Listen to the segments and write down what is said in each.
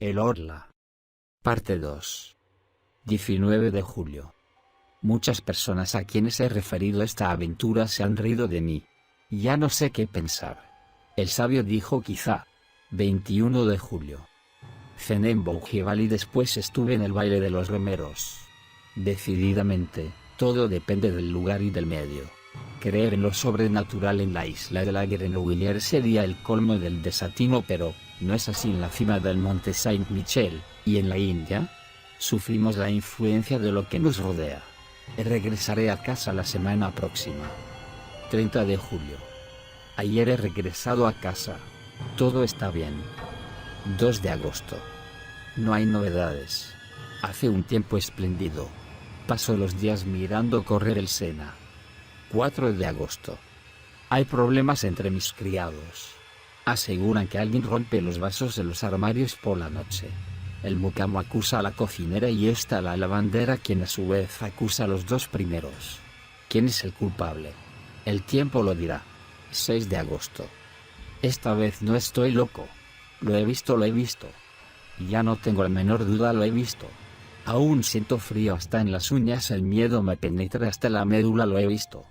El Orla. Parte 2. 19 de julio. Muchas personas a quienes he referido esta aventura se han reído de mí. Ya no sé qué pensar. El sabio dijo quizá. 21 de julio. Cené en Bougival y después estuve en el baile de los remeros. Decididamente, todo depende del lugar y del medio. Creer en lo sobrenatural en la isla de la Grenouillère sería el colmo del desatino, pero ¿no es así en la cima del monte Saint-Michel, y en la India? Sufrimos la influencia de lo que nos rodea. Regresaré a casa la semana próxima. 30 de julio. Ayer he regresado a casa. Todo está bien. 2 de agosto. No hay novedades. Hace un tiempo espléndido. Paso los días mirando correr el Sena. 4 de agosto. Hay problemas entre mis criados. Aseguran que alguien rompe los vasos de los armarios por la noche. El mucamo acusa a la cocinera y esta a la lavandera, quien a su vez acusa a los dos primeros. ¿Quién es el culpable? El tiempo lo dirá. 6 de agosto. Esta vez no estoy loco. Lo he visto. Ya no tengo la menor duda, lo he visto. Aún siento frío hasta en las uñas, el miedo me penetra hasta la médula, lo he visto.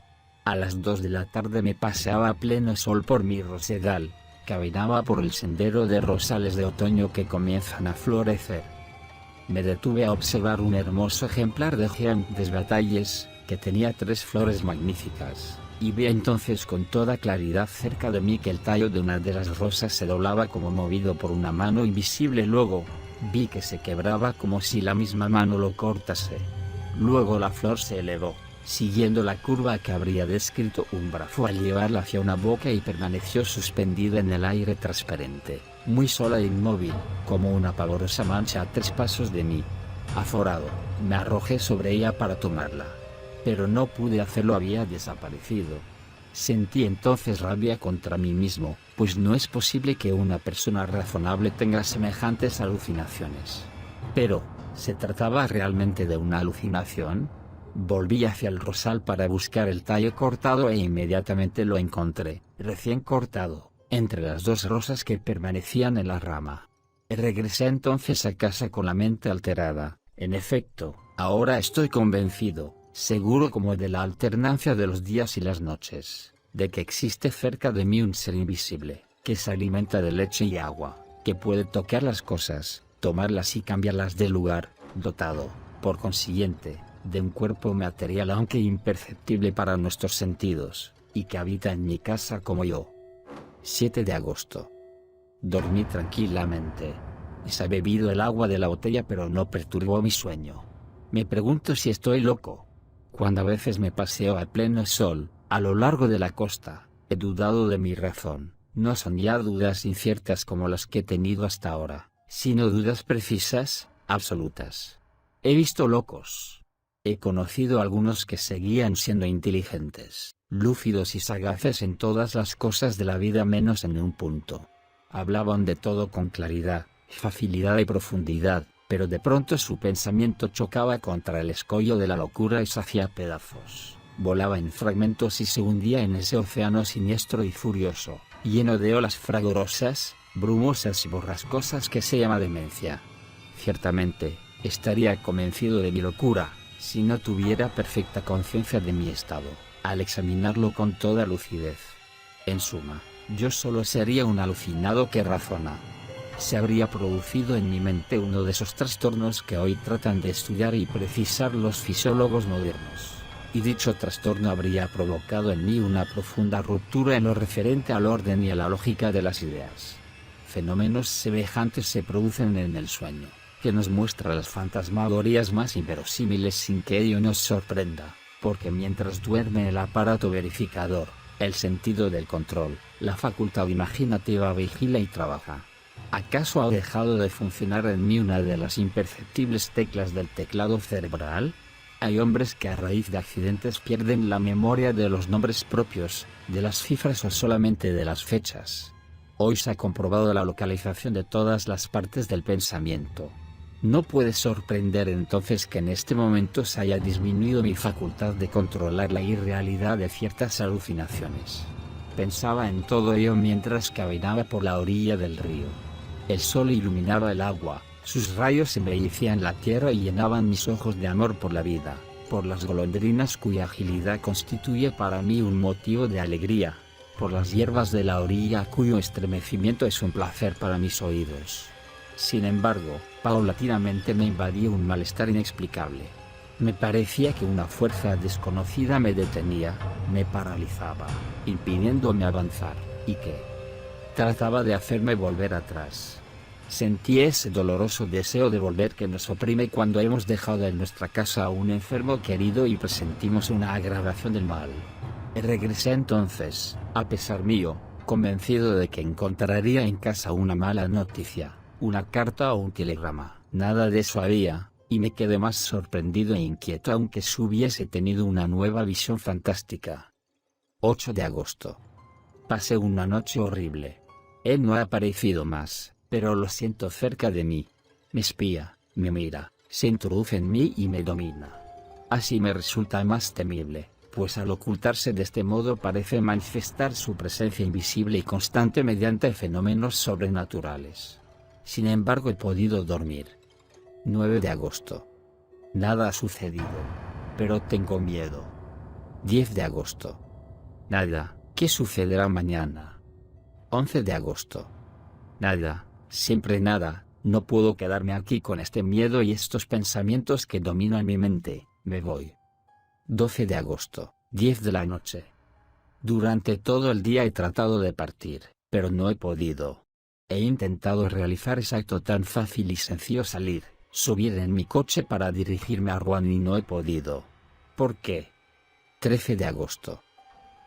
A las 2 de la tarde me paseaba a pleno sol por mi rosedal. Caminaba por el sendero de rosales de otoño que comienzan a florecer. Me detuve a observar un hermoso ejemplar de Jean des Batalles, que tenía 3 flores magníficas, y vi entonces con toda claridad cerca de mí que el tallo de una de las rosas se doblaba como movido por una mano invisible. Luego, vi que se quebraba como si la misma mano lo cortase. Luego la flor se elevó, siguiendo la curva que habría descrito un brazo al llevarla hacia una boca, y permaneció suspendida en el aire transparente, muy sola e inmóvil, como una pavorosa mancha a 3 pasos de mí. Azorado, me arrojé sobre ella para tomarla. Pero no pude hacerlo, había desaparecido. Sentí entonces rabia contra mí mismo, pues no es posible que una persona razonable tenga semejantes alucinaciones. Pero, ¿se trataba realmente de una alucinación? Volví hacia el rosal para buscar el tallo cortado e inmediatamente lo encontré, recién cortado, entre las 2 rosas que permanecían en la rama. Regresé entonces a casa con la mente alterada. En efecto, ahora estoy convencido, seguro como de la alternancia de los días y las noches, de que existe cerca de mí un ser invisible, que se alimenta de leche y agua, que puede tocar las cosas, tomarlas y cambiarlas de lugar, dotado, por consiguiente, de un cuerpo material aunque imperceptible para nuestros sentidos, y que habita en mi casa como yo. 7 de agosto. Dormí tranquilamente. Se ha bebido el agua de la botella, pero no perturbó mi sueño. Me pregunto si estoy loco. Cuando a veces me paseo a pleno sol, a lo largo de la costa, he dudado de mi razón. No son ya dudas inciertas como las que he tenido hasta ahora, sino dudas precisas, absolutas. He visto locos. He conocido a algunos que seguían siendo inteligentes, lúcidos y sagaces en todas las cosas de la vida menos en un punto. Hablaban de todo con claridad, facilidad y profundidad, pero de pronto su pensamiento chocaba contra el escollo de la locura y se hacía pedazos, volaba en fragmentos y se hundía en ese océano siniestro y furioso, lleno de olas fragorosas, brumosas y borrascosas que se llama demencia. Ciertamente, estaría convencido de mi locura, si no tuviera perfecta conciencia de mi estado, al examinarlo con toda lucidez. En suma, yo solo sería un alucinado que razona. Se habría producido en mi mente uno de esos trastornos que hoy tratan de estudiar y precisar los fisiólogos modernos, y dicho trastorno habría provocado en mí una profunda ruptura en lo referente al orden y a la lógica de las ideas. Fenómenos semejantes se producen en el sueño, que nos muestra las fantasmagorías más inverosímiles sin que ello nos sorprenda, porque mientras duerme el aparato verificador, el sentido del control, la facultad imaginativa vigila y trabaja. ¿Acaso ha dejado de funcionar en mí una de las imperceptibles teclas del teclado cerebral? Hay hombres que a raíz de accidentes pierden la memoria de los nombres propios, de las cifras o solamente de las fechas. Hoy se ha comprobado la localización de todas las partes del pensamiento. No puede sorprender entonces que en este momento se haya disminuido mi facultad de controlar la irrealidad de ciertas alucinaciones. Pensaba en todo ello mientras caminaba por la orilla del río. El sol iluminaba el agua, sus rayos embellecían la tierra y llenaban mis ojos de amor por la vida, por las golondrinas cuya agilidad constituye para mí un motivo de alegría, por las hierbas de la orilla cuyo estremecimiento es un placer para mis oídos. Sin embargo, paulatinamente me invadía un malestar inexplicable. Me parecía que una fuerza desconocida me detenía, me paralizaba, impidiéndome avanzar, y que trataba de hacerme volver atrás. Sentí ese doloroso deseo de volver que nos oprime cuando hemos dejado en nuestra casa a un enfermo querido y presentimos una agravación del mal. Regresé entonces, a pesar mío, convencido de que encontraría en casa una mala noticia, una carta o un telegrama. Nada de eso había, y me quedé más sorprendido e inquieto aunque si hubiese tenido una nueva visión fantástica. 8 de agosto. Pasé una noche horrible. Él no ha aparecido más, pero lo siento cerca de mí. Me espía, me mira, se introduce en mí y me domina. Así me resulta más temible, pues al ocultarse de este modo parece manifestar su presencia invisible y constante mediante fenómenos sobrenaturales. Sin embargo he podido dormir. 9 de agosto. Nada ha sucedido. Pero tengo miedo. 10 de agosto. Nada, ¿qué sucederá mañana? 11 de agosto. Nada, siempre nada, no puedo quedarme aquí con este miedo y estos pensamientos que dominan mi mente, me voy. 12 de agosto, 10 de la noche. Durante todo el día he tratado de partir, pero no he podido. He intentado realizar ese acto tan fácil y sencillo: salir, subir en mi coche para dirigirme a Rouen y no he podido. ¿Por qué? 13 de agosto.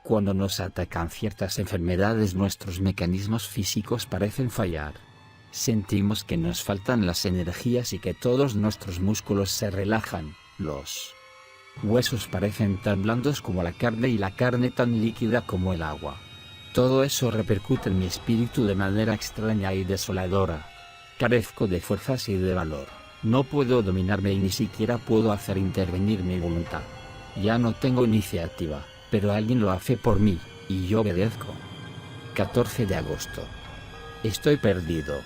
Cuando nos atacan ciertas enfermedades nuestros mecanismos físicos parecen fallar. Sentimos que nos faltan las energías y que todos nuestros músculos se relajan, los huesos parecen tan blandos como la carne y la carne tan líquida como el agua. Todo eso repercute en mi espíritu de manera extraña y desoladora. Carezco de fuerzas y de valor. No puedo dominarme y ni siquiera puedo hacer intervenir mi voluntad. Ya no tengo iniciativa, pero alguien lo hace por mí, y yo obedezco. 14 de agosto. Estoy perdido.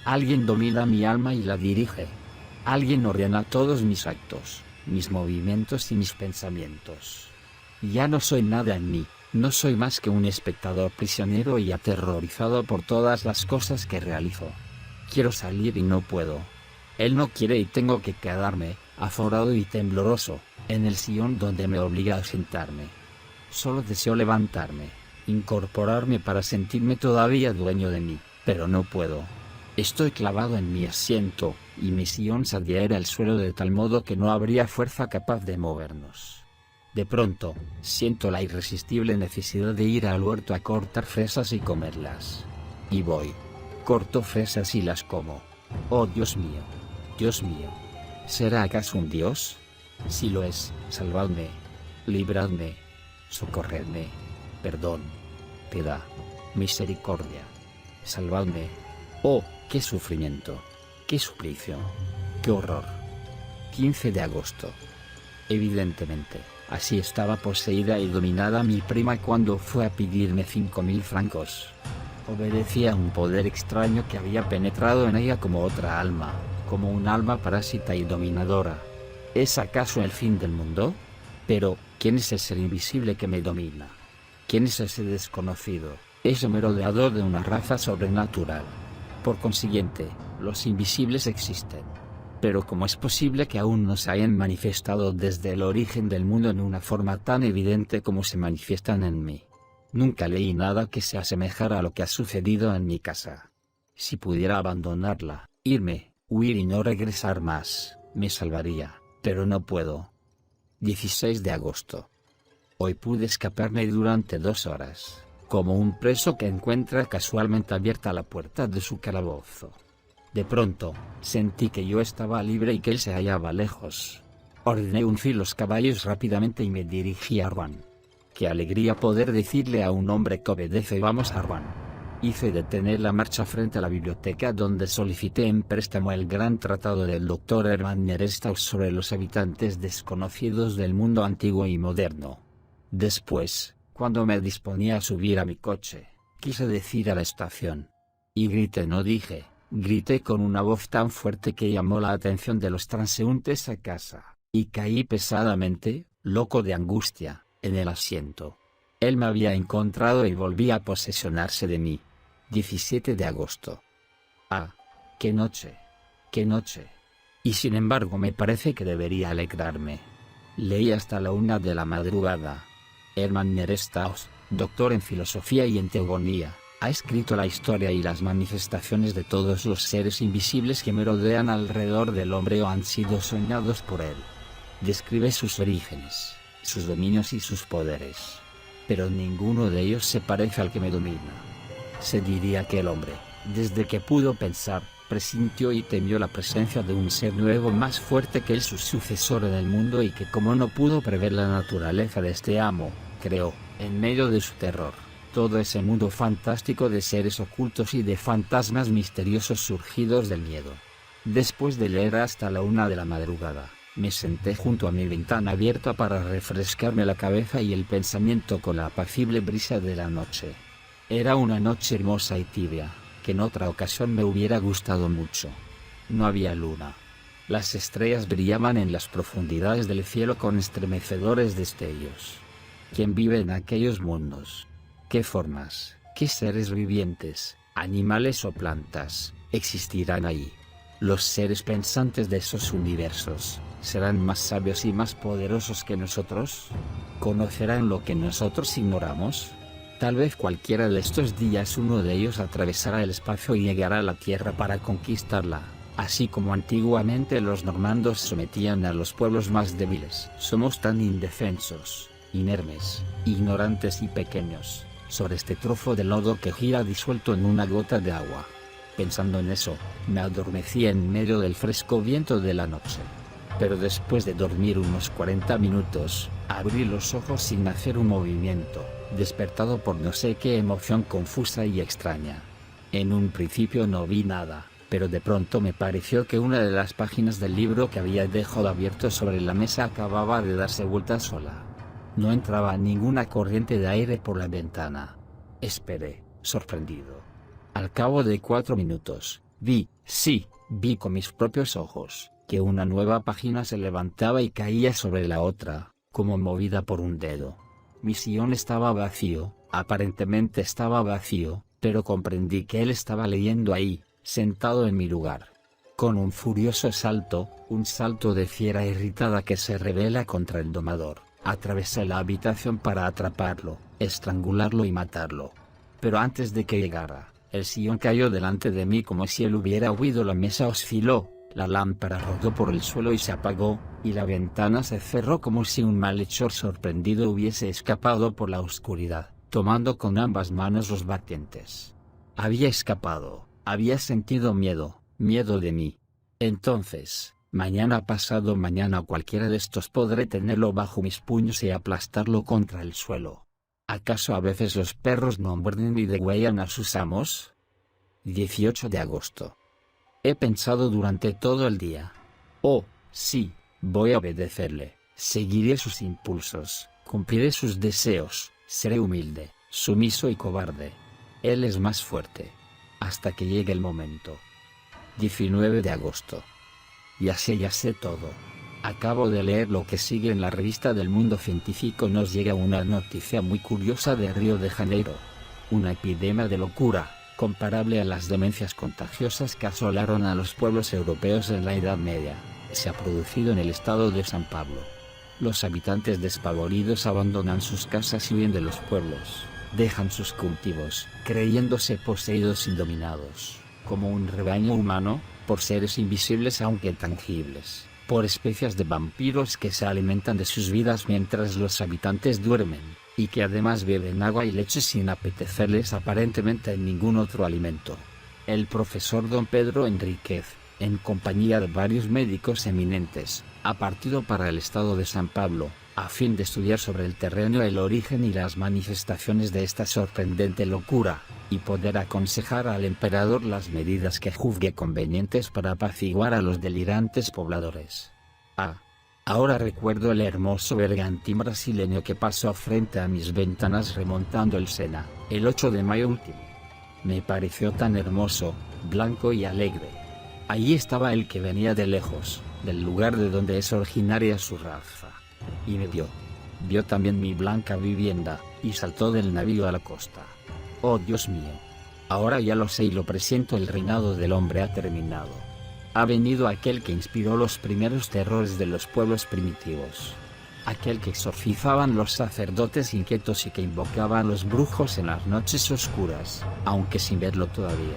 Alguien domina mi alma y la dirige. Alguien ordena todos mis actos, mis movimientos y mis pensamientos. Ya no soy nada en mí, no soy más que un espectador prisionero y aterrorizado por todas las cosas que realizo. Quiero salir y no puedo. Él no quiere y tengo que quedarme, azorado y tembloroso, en el sillón donde me obliga a sentarme. Solo deseo levantarme, incorporarme para sentirme todavía dueño de mí, pero no puedo. Estoy clavado en mi asiento, y mi sillón se adhiere al suelo de tal modo que no habría fuerza capaz de movernos. De pronto, siento la irresistible necesidad de ir al huerto a cortar fresas y comerlas. Y voy. Corto fresas y las como. Oh Dios mío. Dios mío. ¿Será acaso un Dios? Si lo es, salvadme. Libradme. Socorredme. Perdón. Piedad. Misericordia. Salvadme. Oh, qué sufrimiento. Qué suplicio. Qué horror. 15 de agosto. Evidentemente, así estaba poseída y dominada mi prima cuando fue a pedirme 5.000 francos. Obedecía a un poder extraño que había penetrado en ella como otra alma, como un alma parásita y dominadora. ¿Es acaso el fin del mundo? Pero, ¿quién es el ser invisible que me domina? ¿Quién es ese desconocido, ese merodeador de una raza sobrenatural? Por consiguiente, los invisibles existen. Pero ¿cómo es posible que aún no se hayan manifestado desde el origen del mundo en una forma tan evidente como se manifiestan en mí? Nunca leí nada que se asemejara a lo que ha sucedido en mi casa. Si pudiera abandonarla, irme, huir y no regresar más, me salvaría, pero no puedo. 16 de agosto. Hoy pude escaparme durante 2 horas, como un preso que encuentra casualmente abierta la puerta de su calabozo. De pronto, sentí que yo estaba libre y que él se hallaba lejos. Ordené uncir los caballos rápidamente y me dirigí a Rouen. Qué alegría poder decirle a un hombre que obedece: vamos a Rouen. Hice detener la marcha frente a la biblioteca donde solicité en préstamo el gran tratado del Dr. Hermann Nerestaus sobre los habitantes desconocidos del mundo antiguo y moderno. Después, cuando me disponía a subir a mi coche, quise decir a la estación. Y grité, no dije. Grité con una voz tan fuerte que llamó la atención de los transeúntes a casa, y caí pesadamente, loco de angustia, en el asiento. Él me había encontrado y volvía a posesionarse de mí. 17 de agosto. Ah, qué noche. Qué noche. Y sin embargo me parece que debería alegrarme. Leí hasta la 1 de la madrugada. Hermann Nerestaus, doctor en filosofía y en teogonía, ha escrito la historia y las manifestaciones de todos los seres invisibles que merodean alrededor del hombre o han sido soñados por él. Describe sus orígenes, sus dominios y sus poderes. Pero ninguno de ellos se parece al que me domina. Se diría que el hombre, desde que pudo pensar, presintió y temió la presencia de un ser nuevo más fuerte que él, su sucesor en el mundo, y que como no pudo prever la naturaleza de este amo, creó, en medio de su terror, todo ese mundo fantástico de seres ocultos y de fantasmas misteriosos surgidos del miedo. Después de leer hasta la 1 de la madrugada, me senté junto a mi ventana abierta para refrescarme la cabeza y el pensamiento con la apacible brisa de la noche. Era una noche hermosa y tibia, que en otra ocasión me hubiera gustado mucho. No había luna. Las estrellas brillaban en las profundidades del cielo con estremecedores destellos. ¿Quién vive en aquellos mundos? ¿Qué formas, qué seres vivientes, animales o plantas, existirán ahí? Los seres pensantes de esos universos, ¿serán más sabios y más poderosos que nosotros? ¿Conocerán lo que nosotros ignoramos? Tal vez cualquiera de estos días uno de ellos atravesará el espacio y llegará a la Tierra para conquistarla, así como antiguamente los normandos sometían a los pueblos más débiles. Somos tan indefensos, inermes, ignorantes y pequeños, sobre este trozo de lodo que gira disuelto en una gota de agua. Pensando en eso, me adormecí en medio del fresco viento de la noche. Pero después de dormir unos 40 minutos, abrí los ojos sin hacer un movimiento, despertado por no sé qué emoción confusa y extraña. En un principio no vi nada, pero de pronto me pareció que una de las páginas del libro que había dejado abierto sobre la mesa acababa de darse vuelta sola. No entraba ninguna corriente de aire por la ventana. Esperé, sorprendido. Al cabo de 4 minutos, vi con mis propios ojos, que una nueva página se levantaba y caía sobre la otra, como movida por un dedo. Mi sillón estaba vacío, aparentemente estaba vacío, pero comprendí que él estaba leyendo ahí, sentado en mi lugar. Con un furioso salto, un salto de fiera irritada que se rebela contra el domador, atravesé la habitación para atraparlo, estrangularlo y matarlo. Pero antes de que llegara, el sillón cayó delante de mí como si él hubiera huido, la mesa osciló, la lámpara rodó por el suelo y se apagó, y la ventana se cerró como si un malhechor sorprendido hubiese escapado por la oscuridad, tomando con ambas manos los batientes. Había escapado, había sentido miedo, miedo de mí. Entonces, mañana pasado mañana cualquiera de estos podré tenerlo bajo mis puños y aplastarlo contra el suelo. ¿Acaso a veces los perros no muerden y degüellan a sus amos? 18 de agosto. He pensado durante todo el día. Oh, sí, voy a obedecerle, seguiré sus impulsos, cumpliré sus deseos, seré humilde, sumiso y cobarde. Él es más fuerte. Hasta que llegue el momento. 19 de agosto. Ya sé todo. Acabo de leer lo que sigue en la revista del Mundo Científico. Nos llega una noticia muy curiosa de Río de Janeiro. Una epidemia de locura, comparable a las demencias contagiosas que asolaron a los pueblos europeos en la Edad Media, se ha producido en el estado de San Pablo. Los habitantes despavoridos abandonan sus casas y huyen de los pueblos, dejan sus cultivos, creyéndose poseídos y dominados, como un rebaño humano, por seres invisibles aunque tangibles, por especies de vampiros que se alimentan de sus vidas mientras los habitantes duermen, y que además beben agua y leche sin apetecerles aparentemente ningún otro alimento. El profesor don Pedro Enríquez, en compañía de varios médicos eminentes, ha partido para el estado de San Pablo, a fin de estudiar sobre el terreno el origen y las manifestaciones de esta sorprendente locura, y poder aconsejar al emperador las medidas que juzgue convenientes para apaciguar a los delirantes pobladores. Ahora recuerdo el hermoso bergantín brasileño que pasó frente a mis ventanas remontando el Sena, el 8 de mayo último. Me pareció tan hermoso, blanco y alegre. Allí estaba el que venía de lejos, del lugar de donde es originaria su raza. Y me vio. Vio también mi blanca vivienda, y saltó del navío a la costa. Oh Dios mío. Ahora ya lo sé y lo presiento, el reinado del hombre ha terminado. Ha venido aquel que inspiró los primeros terrores de los pueblos primitivos. Aquel que exorcizaban los sacerdotes inquietos y que invocaban los brujos en las noches oscuras, aunque sin verlo todavía.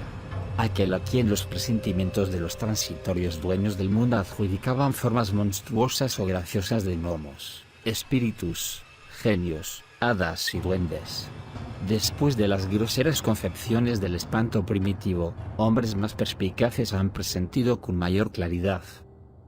Aquel a quien los presentimientos de los transitorios dueños del mundo adjudicaban formas monstruosas o graciosas de gnomos, espíritus, genios, hadas y duendes. Después de las groseras concepciones del espanto primitivo, hombres más perspicaces han presentido con mayor claridad.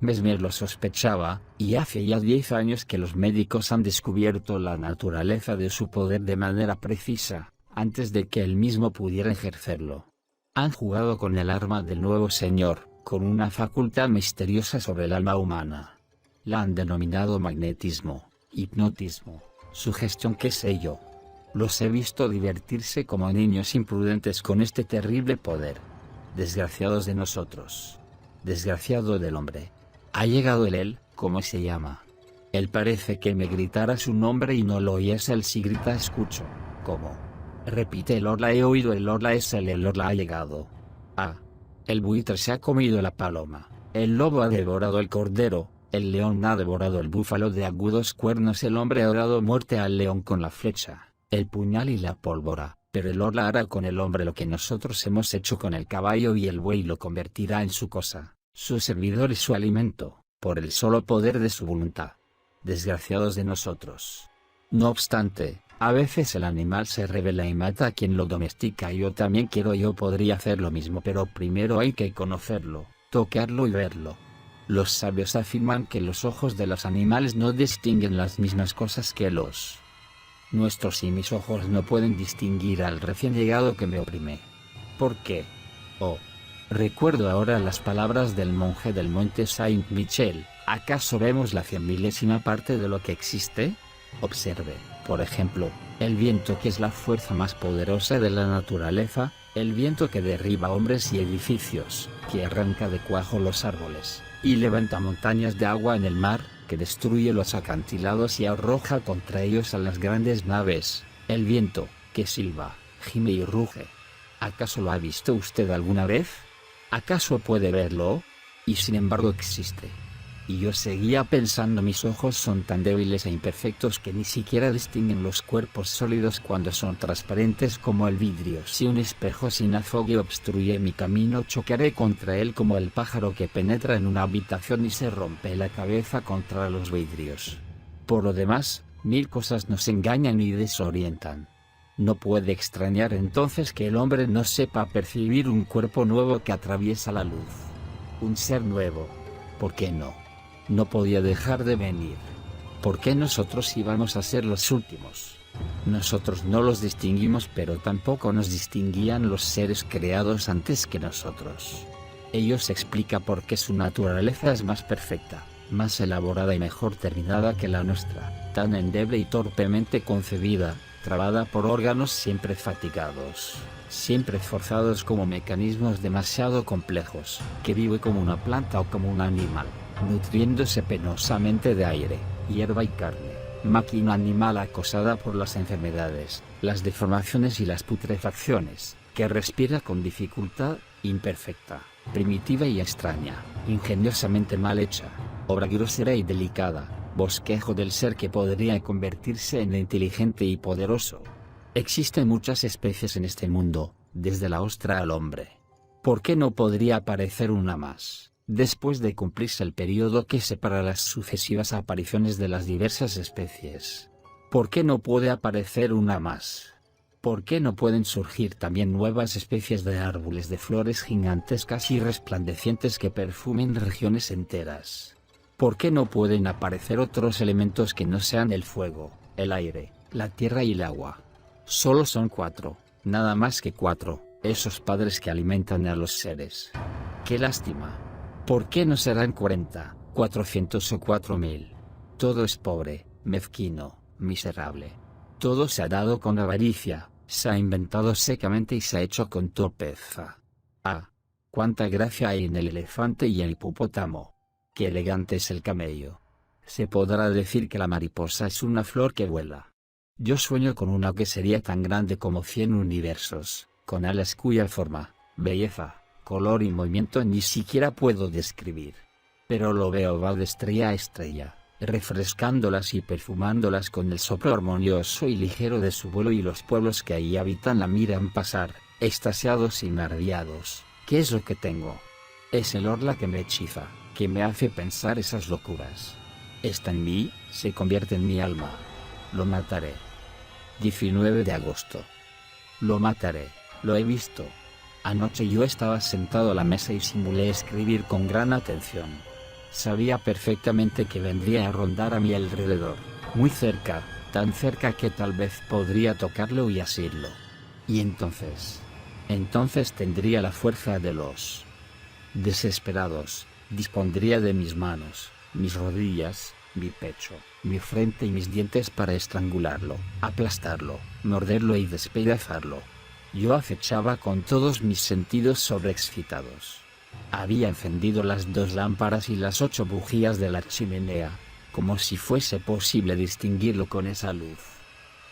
Mesmer lo sospechaba, y hace ya 10 años que los médicos han descubierto la naturaleza de su poder de manera precisa, antes de que él mismo pudiera ejercerlo. Han jugado con el arma del nuevo señor, con una facultad misteriosa sobre el alma humana. La han denominado magnetismo, hipnotismo, sugestión, qué sé yo. Los he visto divertirse como niños imprudentes con este terrible poder. Desgraciados de nosotros. Desgraciado del hombre. Ha llegado él, ¿cómo se llama? Él parece que me gritara su nombre y no lo oyes, él si grita escucho. ¿Cómo? Repite, el orla he oído, el orla es él, el orla ha llegado. Ah. El buitre se ha comido la paloma, el lobo ha devorado el cordero, el león ha devorado el búfalo de agudos cuernos, el hombre ha dado muerte al león con la flecha, el puñal y la pólvora, pero el orla hará con el hombre lo que nosotros hemos hecho con el caballo y el buey, lo convertirá en su cosa, su servidor y su alimento, por el solo poder de su voluntad. Desgraciados de nosotros. No obstante, a veces el animal se rebela y mata a quien lo domestica. Yo podría hacer lo mismo, pero primero hay que conocerlo, tocarlo y verlo. Los sabios afirman que los ojos de los animales no distinguen las mismas cosas que los nuestros, y mis ojos no pueden distinguir al recién llegado que me oprime. ¿Por qué? Oh. Recuerdo ahora las palabras del monje del monte Saint-Michel. ¿Acaso vemos la 100.000ª parte de lo que existe? Observe, por ejemplo, el viento, que es la fuerza más poderosa de la naturaleza, el viento que derriba hombres y edificios, que arranca de cuajo los árboles, y levanta montañas de agua en el mar, que destruye los acantilados y arroja contra ellos a las grandes naves, el viento, que silba, gime y ruge. ¿Acaso lo ha visto usted alguna vez? ¿Acaso puede verlo? Y sin embargo existe. Y yo seguía pensando, mis ojos son tan débiles e imperfectos que ni siquiera distinguen los cuerpos sólidos cuando son transparentes como el vidrio. Si un espejo sin azogue obstruye mi camino, chocaré contra él como el pájaro que penetra en una habitación y se rompe la cabeza contra los vidrios. Por lo demás, 1000 cosas nos engañan y desorientan. No puede extrañar entonces que el hombre no sepa percibir un cuerpo nuevo que atraviesa la luz. Un ser nuevo. ¿Por qué no? No podía dejar de venir. ¿Por qué nosotros íbamos a ser los últimos? Nosotros no los distinguimos, pero tampoco nos distinguían los seres creados antes que nosotros. Ello se explica por qué su naturaleza es más perfecta, más elaborada y mejor terminada que la nuestra, tan endeble y torpemente concebida, trabada por órganos siempre fatigados, siempre esforzados como mecanismos demasiado complejos, que vive como una planta o como un animal, nutriéndose penosamente de aire, hierba y carne, máquina animal acosada por las enfermedades, las deformaciones y las putrefacciones, que respira con dificultad, imperfecta, primitiva y extraña, ingeniosamente mal hecha, obra grosera y delicada, bosquejo del ser que podría convertirse en inteligente y poderoso. Existen muchas especies en este mundo, desde la ostra al hombre. ¿Por qué no podría aparecer una más, después de cumplirse el periodo que separa las sucesivas apariciones de las diversas especies? ¿Por qué no puede aparecer una más? ¿Por qué no pueden surgir también nuevas especies de árboles de flores gigantescas y resplandecientes que perfumen regiones enteras? ¿Por qué no pueden aparecer otros elementos que no sean el fuego, el aire, la tierra y el agua? Solo son 4, nada más que 4, esos padres que alimentan a los seres. ¡Qué lástima! ¿Por qué no serán 40, 400 o 4000? Todo es pobre, mezquino, miserable. Todo se ha dado con avaricia, se ha inventado secamente y se ha hecho con torpeza. Ah, Cuánta gracia hay en el elefante y el hipopótamo. Qué elegante es el camello. Se podrá decir que la mariposa es una flor que vuela. Yo sueño con una que sería tan grande como 100 universos, con alas cuya forma, belleza, color y movimiento ni siquiera puedo describir. Pero lo veo va de estrella a estrella, refrescándolas y perfumándolas con el soplo armonioso y ligero de su vuelo, y los pueblos que allí habitan la miran pasar, extasiados y maravillados. ¿Qué es lo que tengo? Es el orla que me hechiza, que me hace pensar esas locuras. Está en mí, se convierte en mi alma. Lo mataré. 19 de agosto. Lo mataré, lo he visto. Anoche yo estaba sentado a la mesa y simulé escribir con gran atención. Sabía perfectamente que vendría a rondar a mi alrededor, muy cerca, tan cerca que tal vez podría tocarlo y asirlo. Y entonces tendría la fuerza de los desesperados, dispondría de mis manos, mis rodillas, mi pecho, mi frente y mis dientes para estrangularlo, aplastarlo, morderlo y despedazarlo. Yo acechaba con todos mis sentidos sobreexcitados. Había encendido las 2 lámparas y las 8 bujías de la chimenea, como si fuese posible distinguirlo con esa luz.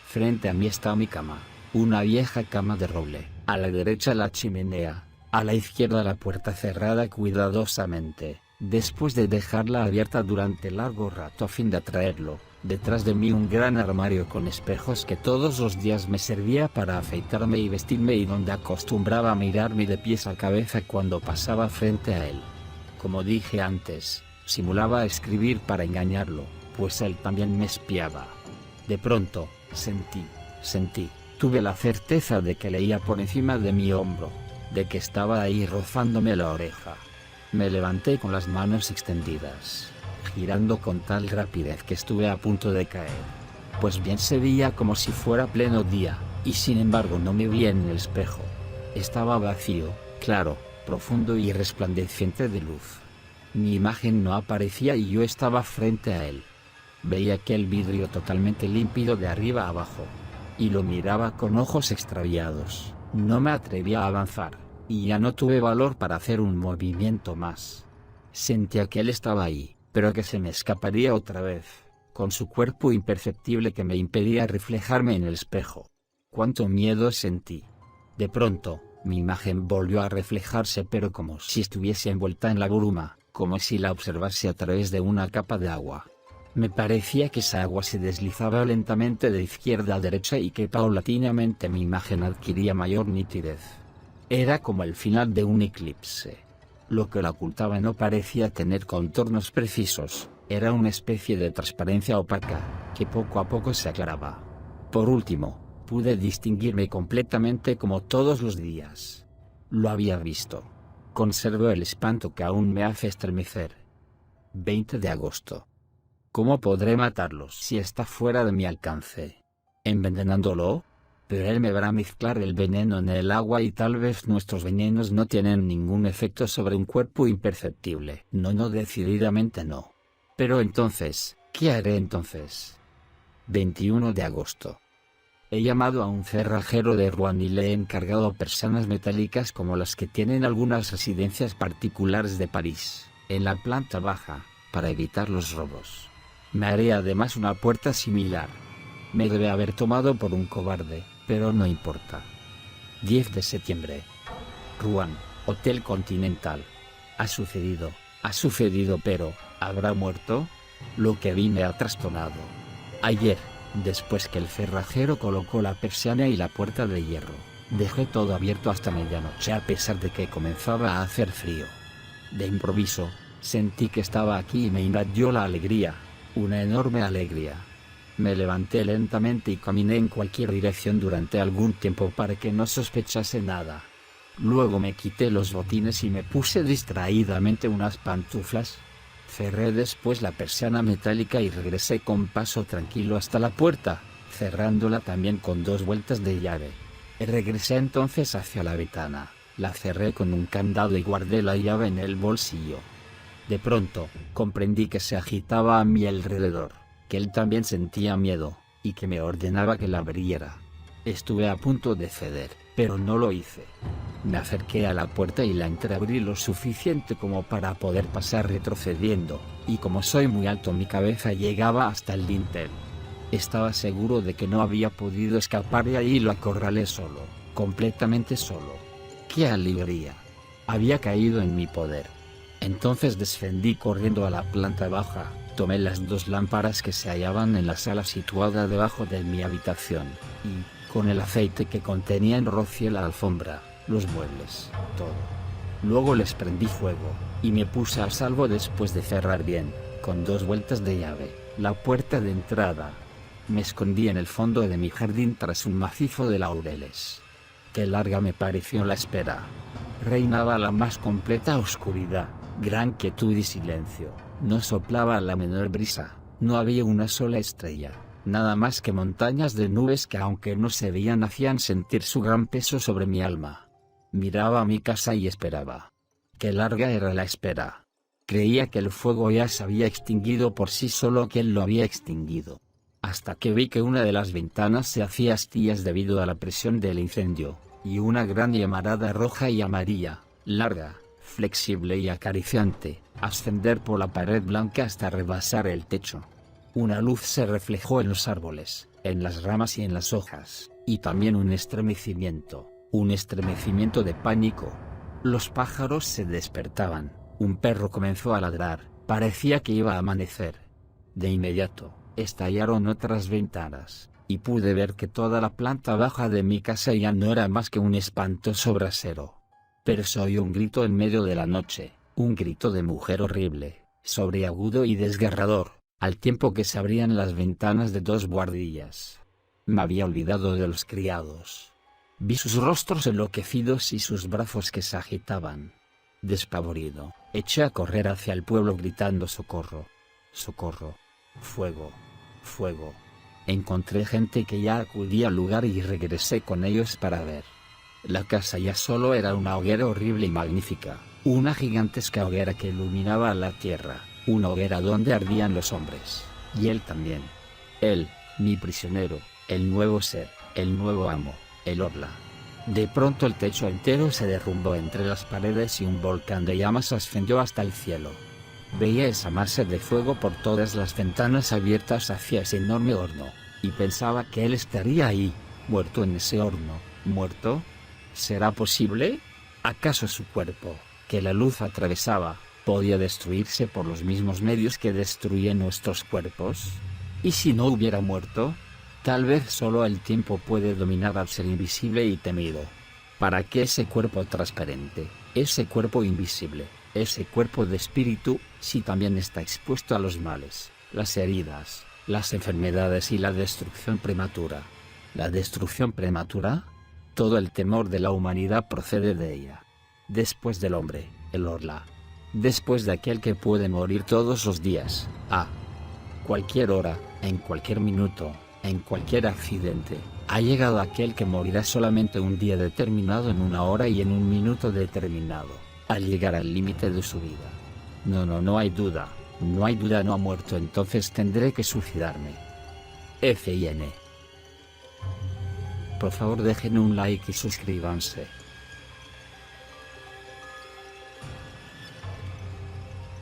Frente a mí está mi cama, una vieja cama de roble, a la derecha la chimenea, a la izquierda la puerta cerrada cuidadosamente, después de dejarla abierta durante largo rato a fin de atraerlo. Detrás de mí un gran armario con espejos que todos los días me servía para afeitarme y vestirme, y donde acostumbraba a mirarme de pies a cabeza cuando pasaba frente a él. Como dije antes, simulaba escribir para engañarlo, pues él también me espiaba. De pronto, tuve la certeza de que leía por encima de mi hombro, de que estaba ahí rozándome la oreja. Me levanté con las manos extendidas, girando con tal rapidez que estuve a punto de caer. Pues bien, se veía como si fuera pleno día, y sin embargo no me vi en el espejo. Estaba vacío, claro, profundo y resplandeciente de luz. Mi imagen no aparecía y yo estaba frente a él. Veía aquel vidrio totalmente límpido de arriba a abajo, y lo miraba con ojos extraviados. No me atrevía a avanzar, y ya no tuve valor para hacer un movimiento más. Sentía que él estaba ahí, pero que se me escaparía otra vez, con su cuerpo imperceptible que me impedía reflejarme en el espejo. Cuánto miedo sentí. De pronto, mi imagen volvió a reflejarse, pero como si estuviese envuelta en la bruma, como si la observase a través de una capa de agua. Me parecía que esa agua se deslizaba lentamente de izquierda a derecha y que paulatinamente mi imagen adquiría mayor nitidez. Era como el final de un eclipse. Lo que la ocultaba no parecía tener contornos precisos, era una especie de transparencia opaca, que poco a poco se aclaraba. Por último, pude distinguirme completamente como todos los días. Lo había visto. Conservo el espanto que aún me hace estremecer. 20 de agosto. ¿Cómo podré matarlos si está fuera de mi alcance? ¿Envenenándolo? Pero él me verá mezclar el veneno en el agua y tal vez nuestros venenos no tienen ningún efecto sobre un cuerpo imperceptible. No, decididamente no. Pero entonces, ¿qué haré entonces? 21 de agosto. He llamado a un cerrajero de Rouen y le he encargado persianas metálicas como las que tienen algunas residencias particulares de París, en la planta baja, para evitar los robos. Me haré además una puerta similar. Me debe haber tomado por un cobarde, pero no importa. 10 de septiembre. Rouen, Hotel Continental. Ha sucedido, pero, ¿habrá muerto? Lo que vi me ha trastornado. Ayer, después que el cerrajero colocó la persiana y la puerta de hierro, dejé todo abierto hasta medianoche a pesar de que comenzaba a hacer frío. De improviso, sentí que estaba aquí y me invadió la alegría, una enorme alegría. Me levanté lentamente y caminé en cualquier dirección durante algún tiempo para que no sospechase nada. Luego me quité los botines y me puse distraídamente unas pantuflas. Cerré después la persiana metálica y regresé con paso tranquilo hasta la puerta, cerrándola también con 2 vueltas de llave. Regresé entonces hacia la ventana, la cerré con un candado y guardé la llave en el bolsillo. De pronto, comprendí que se agitaba a mi alrededor, que él también sentía miedo, y que me ordenaba que la abriera. Estuve a punto de ceder, pero no lo hice. Me acerqué a la puerta y la entreabrí lo suficiente como para poder pasar retrocediendo, y como soy muy alto mi cabeza llegaba hasta el dintel. Estaba seguro de que no había podido escapar y ahí lo acorralé solo, completamente solo. ¡Qué alegría! Había caído en mi poder. Entonces descendí corriendo a la planta baja, tomé las 2 lámparas que se hallaban en la sala situada debajo de mi habitación, y, con el aceite que contenían rocié la alfombra, los muebles, todo. Luego les prendí fuego, y me puse a salvo después de cerrar bien, con 2 vueltas de llave, la puerta de entrada. Me escondí en el fondo de mi jardín tras un macizo de laureles. Qué larga me pareció la espera. Reinaba la más completa oscuridad, gran quietud y silencio, no soplaba la menor brisa, no había una sola estrella, nada más que montañas de nubes que aunque no se veían hacían sentir su gran peso sobre mi alma. Miraba a mi casa y esperaba. Qué larga era la espera. Creía que el fuego ya se había extinguido por sí solo, que él lo había extinguido. Hasta que vi que una de las ventanas se hacía astillas debido a la presión del incendio, y una gran llamarada roja y amarilla, larga, flexible y acariciante, ascender por la pared blanca hasta rebasar el techo. Una luz se reflejó en los árboles, en las ramas y en las hojas, y también un estremecimiento de pánico. Los pájaros se despertaban, un perro comenzó a ladrar, parecía que iba a amanecer. De inmediato, estallaron otras ventanas, y pude ver que toda la planta baja de mi casa ya no era más que un espantoso brasero. Pero se oyó un grito en medio de la noche, un grito de mujer horrible, sobreagudo y desgarrador, al tiempo que se abrían las ventanas de 2 buhardillas. Me había olvidado de los criados. Vi sus rostros enloquecidos y sus brazos que se agitaban. Despavorido, eché a correr hacia el pueblo gritando socorro. Socorro. Fuego. Fuego. Encontré gente que ya acudía al lugar y regresé con ellos para ver. La casa ya solo era una hoguera horrible y magnífica, una gigantesca hoguera que iluminaba la tierra, una hoguera donde ardían los hombres, y él también. Él, mi prisionero, el nuevo ser, el nuevo amo, el Orla. De pronto el techo entero se derrumbó entre las paredes y un volcán de llamas ascendió hasta el cielo. Veía esa masa de fuego por todas las ventanas abiertas hacia ese enorme horno, y pensaba que él estaría ahí, muerto en ese horno. ¿Muerto? ¿Será posible? ¿Acaso su cuerpo, que la luz atravesaba, podía destruirse por los mismos medios que destruyen nuestros cuerpos? ¿Y si no hubiera muerto? Tal vez solo el tiempo puede dominar al ser invisible y temido. ¿Para qué ese cuerpo transparente, ese cuerpo invisible, ese cuerpo de espíritu, si también está expuesto a los males, las heridas, las enfermedades y la destrucción prematura? ¿La destrucción prematura? Todo el temor de la humanidad procede de ella. Después del hombre, el Orla. Después de aquel que puede morir todos los días, a cualquier hora, en cualquier minuto, en cualquier accidente, ha llegado aquel que morirá solamente un día determinado, en una hora y en un minuto determinado, al llegar al límite de su vida. No hay duda, no ha muerto, entonces tendré que suicidarme. F.I.N. Por favor dejen un like y suscríbanse.